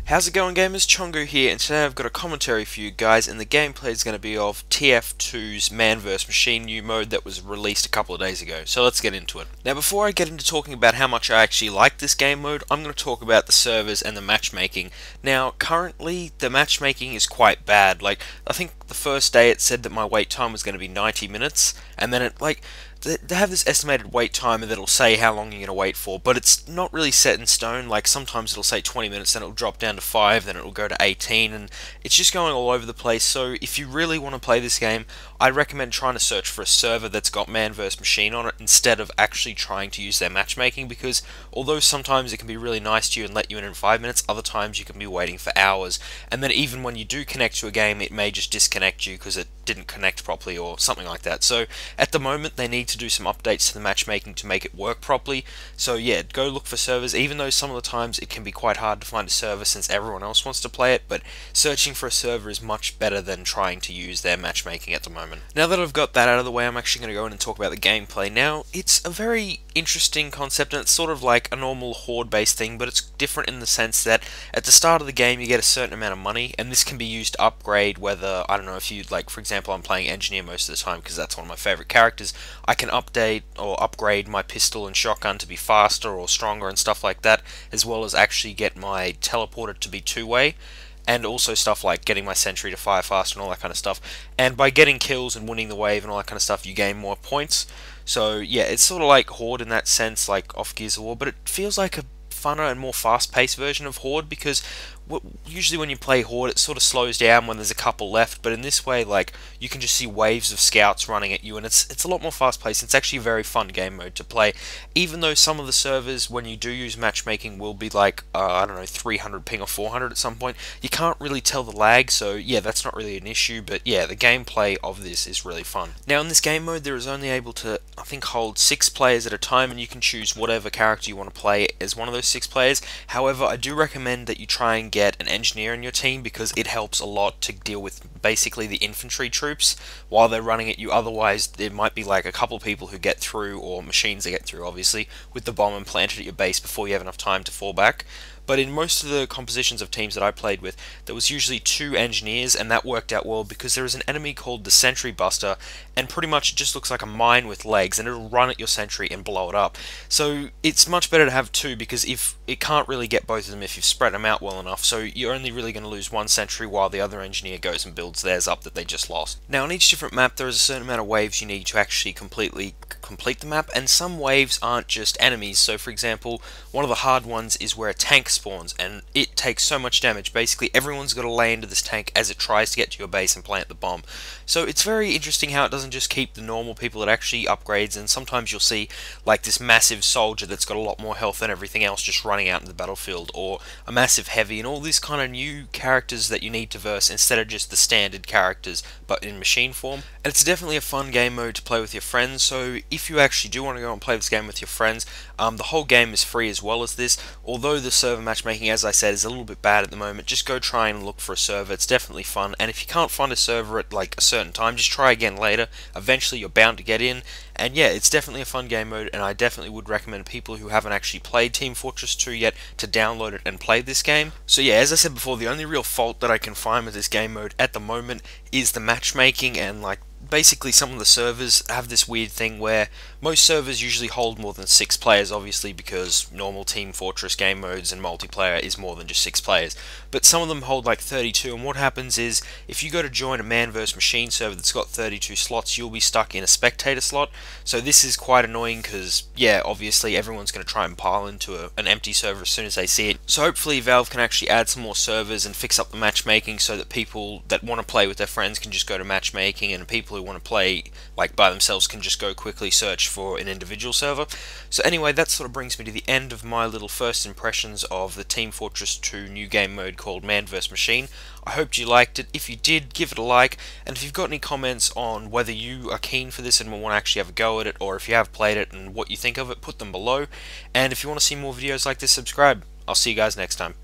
How's it going, gamers? Chongo here, and today I've got a commentary for you guys, and the gameplay is going to be of TF2's Man vs Machine new mode that was released a couple of days ago, so let's get into it. Now before I get into talking about how much I actually like this game mode, I'm going to talk about the servers and the matchmaking. Now currently the matchmaking is quite bad. I think the first day it said that my wait time was going to be 90 minutes, and then they have this estimated wait time that'll say how long you're going to wait for, but it's not really set in stone. Like sometimes it'll say 20 minutes, then it'll drop down to 5, then it'll go to 18, and it's just going all over the place. So if you really want to play this game, I recommend trying to search for a server that's got Man vs Machine on it instead of actually trying to use their matchmaking, because although sometimes it can be really nice to you and let you in 5 minutes, other times you can be waiting for hours, and then even when you do connect to a game, it may just disconnect you because it didn't connect properly or something like that. So at the moment they need to do some updates to the matchmaking to make it work properly. So yeah, go look for servers, even though some of the times it can be quite hard to find a server since everyone else wants to play it, but searching for a server is much better than trying to use their matchmaking at the moment. Now that I've got that out of the way, I'm actually going to go in and talk about the gameplay. Now, it's a very interesting concept, and it's sort of like a normal horde based thing, but it's different in the sense that at the start of the game you get a certain amount of money, and this can be used to upgrade, whether, I don't know, if you, like for example, I'm playing engineer most of the time because that's one of my favorite characters, I can update or upgrade my pistol and shotgun to be faster or stronger and stuff like that, as well as actually get my teleporter to be two-way, and also stuff like getting my sentry to fire faster and all that kind of stuff. And by getting kills and winning the wave and all that kind of stuff, you gain more points. So yeah, it's sort of like Horde in that sense, like off Gears of War, but it feels like a funner and more fast-paced version of Horde, because usually when you play Horde it sort of slows down when there's a couple left, but in this way, like, you can just see waves of scouts running at you, and it's a lot more fast-paced. It's actually a very fun game mode to play, even though some of the servers, when you do use matchmaking, will be like, I don't know, 300 ping or 400 at some point. You can't really tell the lag, so yeah, that's not really an issue, but yeah, the gameplay of this is really fun. Now in this game mode there is only able to, I think, hold 6 players at a time, and you can choose whatever character you want to play as one of those 6 players. However, I do recommend that you try and get an engineer in your team, because it helps a lot to deal with basically the infantry troops while they're running at you. Otherwise there might be like a couple people who get through, or machines that get through obviously, with the bomb and planted at your base before you have enough time to fall back. But in most of the compositions of teams that I played with, there was usually 2 engineers, and that worked out well because there is an enemy called the Sentry Buster, and pretty much it just looks like a mine with legs, and it'll run at your sentry and blow it up. So it's much better to have 2, because if it can't really get both of them if you've spread them out well enough, so you're only really going to lose one sentry while the other engineer goes and builds theirs up that they just lost. Now on each different map there is a certain amount of waves you need to actually complete the map, and some waves aren't just enemies. So for example, one of the hard ones is where a tank spawns, and it takes so much damage. Basically everyone's got to lay into this tank as it tries to get to your base and plant the bomb. So it's very interesting how it doesn't just keep the normal people, it actually upgrades, and sometimes you'll see like this massive soldier that's got a lot more health than everything else just running out in the battlefield, or a massive heavy, and all these kind of new characters that you need to verse instead of just the standard characters but in machine form. And it's definitely a fun game mode to play with your friends, so if you actually do want to go and play this game with your friends, the whole game is free as well as this. Although the server matchmaking, as I said, is a little bit bad at the moment, just go try and look for a server. It's definitely fun, and if you can't find a server at like a certain time, just try again later. Eventually you're bound to get in, and yeah, it's definitely a fun game mode, and I definitely would recommend people who haven't actually played Team Fortress 2 yet to download it and play this game. So yeah, as I said before, the only real fault that I can find with this game mode at the moment is the matchmaking, and like basically some of the servers have this weird thing where most servers usually hold more than 6 players, obviously, because normal Team Fortress game modes and multiplayer is more than just 6 players, but some of them hold like 32, and what happens is if you go to join a Man vs Machine server that's got 32 slots, you'll be stuck in a spectator slot. So this is quite annoying because yeah, obviously everyone's going to try and pile into an empty server as soon as they see it. So hopefully Valve can actually add some more servers and fix up the matchmaking so that people that want to play with their friends can just go to matchmaking, and people who want to play like by themselves can just go quickly search for an individual server. So anyway, that sort of brings me to the end of my little first impressions of the Team Fortress 2 new game mode called Man vs Machine. I hope you liked it. If you did, give it a like, and if you've got any comments on whether you are keen for this and want to actually have a go at it, or if you have played it and what you think of it, put them below. And if you want to see more videos like this, subscribe. I'll see you guys next time.